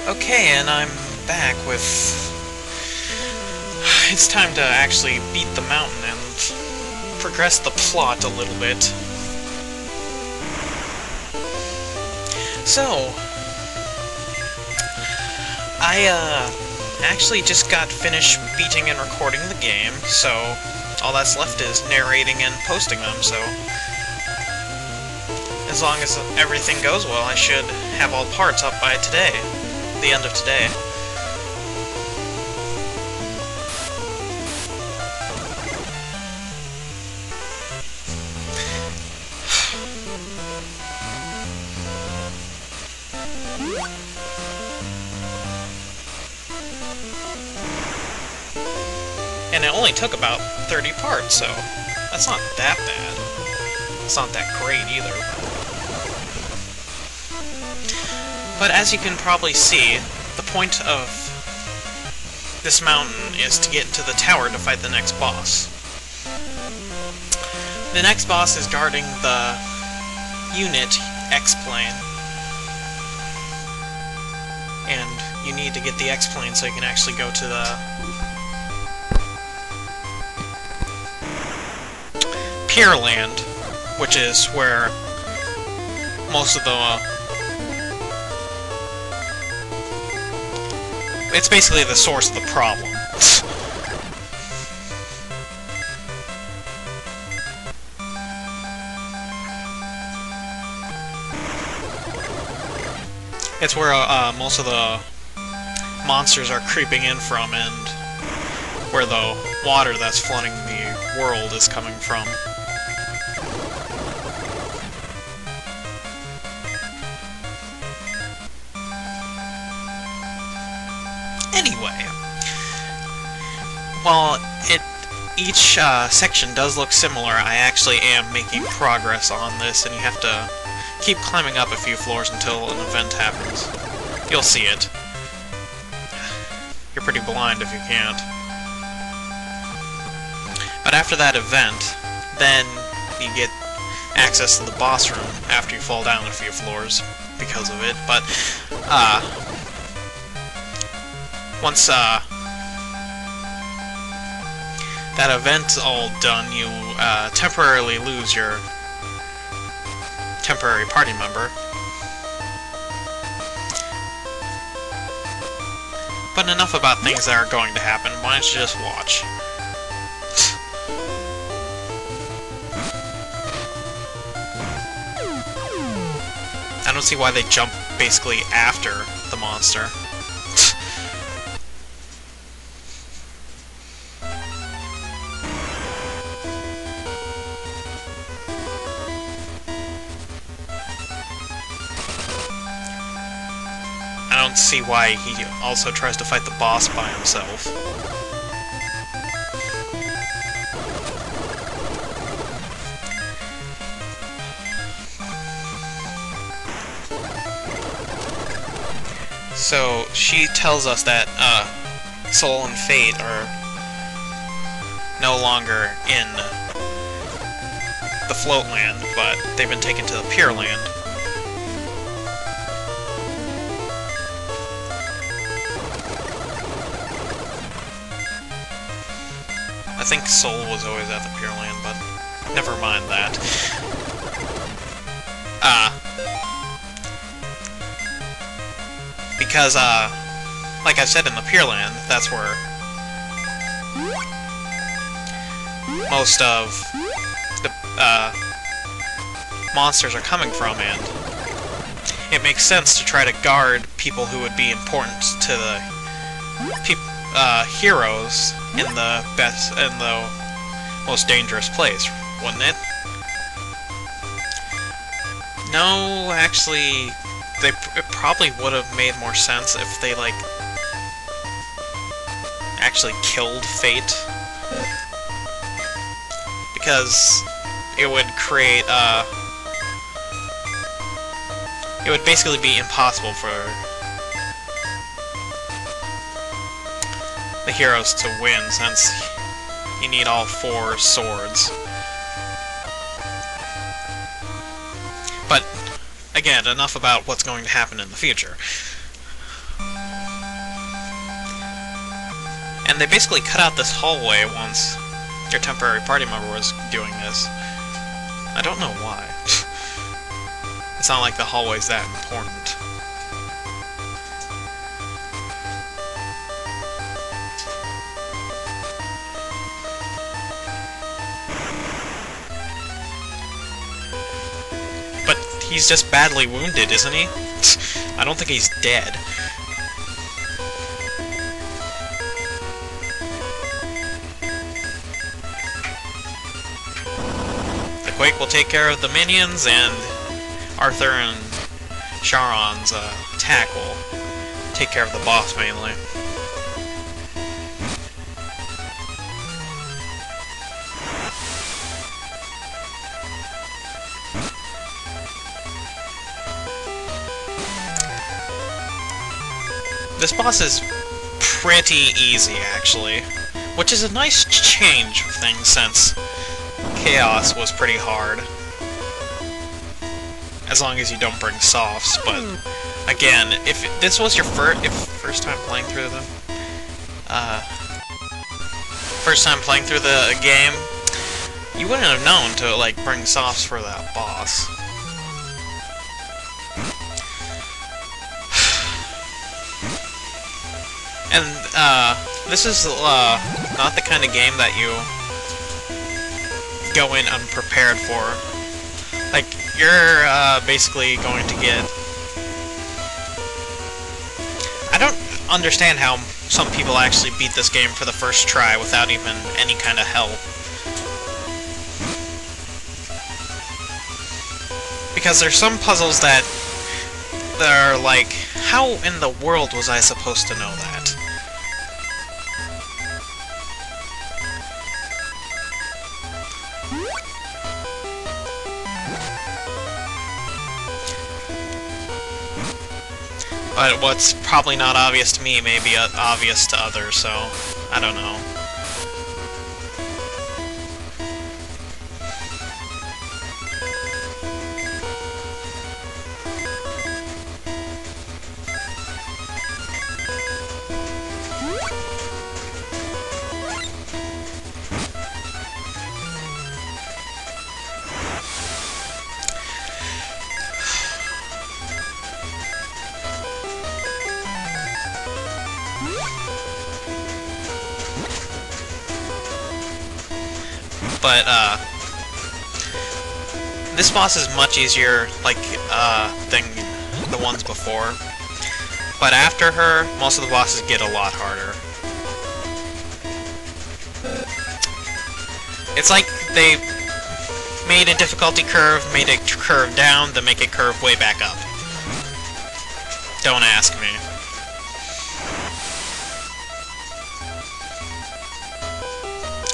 Okay, and I'm back with... It's time to actually beat the mountain and progress the plot a little bit. So... I, actually just got finished beating and recording the game, so all that's left is narrating and posting them, so... As long as everything goes well, I should have all parts up by today. The end of today. And it only took about 30 parts, so that's not that bad. It's not that great either. But as you can probably see, the point of this mountain is to get to the tower to fight the next boss. The next boss is guarding the unit X-plane. And you need to get the X-plane so you can actually go to the Pier Land, which is where most of the it's basically the source of the problem. It's where most of the monsters are creeping in from, and where the water that's flooding the world is coming from. Anyway, while each section does look similar, I actually am making progress on this, and you have to keep climbing up a few floors until an event happens. You'll see it. You're pretty blind if you can't. But after that event, then you get access to the boss room after you fall down a few floors because of it, but, once, that event's all done, you, temporarily lose your temporary party member. But enough about things that are going to happen, why don't you just watch? I don't see why they jump basically after the monster. I don't see why he also tries to fight the boss by himself. So, she tells us that, Soul and Fate are no longer in the Floatland, but they've been taken to the Pier Land. I think Soul was always at the Pier Land, but never mind that. Because, like I said in the Pier Land, that's where most of the, monsters are coming from, and it makes sense to try to guard people who would be important to the heroes in the most dangerous place, wouldn't it? No, actually, it probably would have made more sense if they, like, actually killed Fate. Because it would create, it would basically be impossible for the heroes to win, since you need all 4 swords. But, again, enough about what's going to happen in the future. And they basically cut out this hallway once your temporary party member was doing this. I don't know why. It's not like the hallway's that important. But he's just badly wounded, isn't he? I don't think he's dead. The Quake will take care of the minions, and Arthur and Charon's attack will take care of the boss mainly. This boss is pretty easy, actually, which is a nice change of things since Chaos was pretty hard. As long as you don't bring softs, but again, if this was your first time playing through them, first time playing through the game, you wouldn't have known to like bring softs for that boss. And this is not the kind of game that you go in unprepared for. Like, you're basically going to get... I don't understand how some people actually beat this game for the first try without even any kind of help. Because there's some puzzles that are like, how in the world was I supposed to know that? But what's probably not obvious to me may be obvious to others, so I don't know. But, this boss is much easier, like, than the ones before. But after her, most of the bosses get a lot harder. It's like they made a difficulty curve, made it curve down, then make it curve way back up. Don't ask me.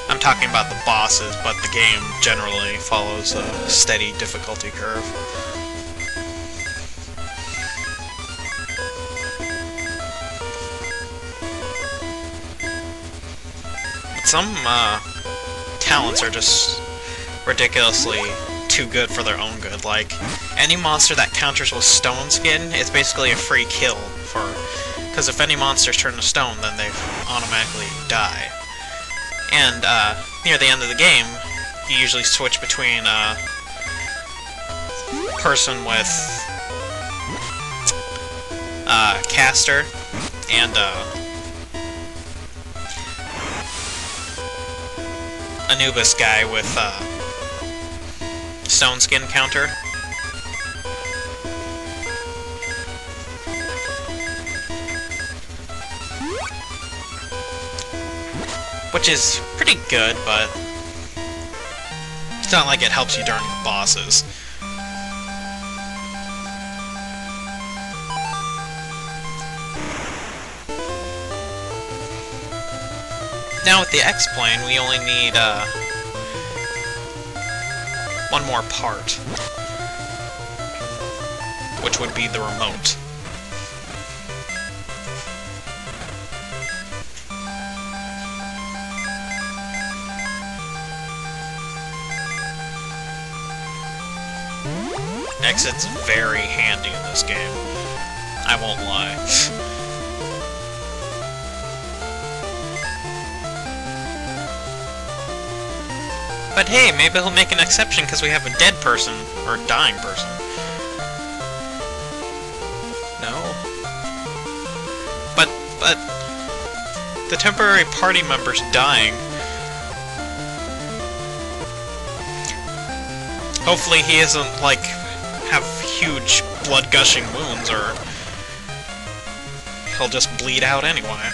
I'm talking about the bosses, but the game generally follows a steady difficulty curve. But some talents are just ridiculously too good for their own good. Like, any monster that counters with stone skin is basically a free kill for... because if any monsters turn to stone, then they automatically die. And, near the end of the game, you usually switch between, person with, caster, and, Anubis guy with, stone skin counter. Which is pretty good, but it's not like it helps you during the bosses. Now with the X-Plane, we only need one more part, which would be the remote. Exit's very handy in this game. I won't lie. But hey, maybe he'll make an exception because we have a dead person, or dying person. No? But the temporary party member's dying. Hopefully he isn't, like, have huge blood-gushing wounds, or he'll just bleed out anyway.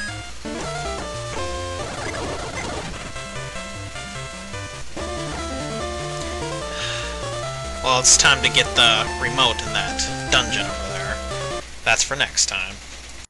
Well, it's time to get the remote in that dungeon over there. That's for next time.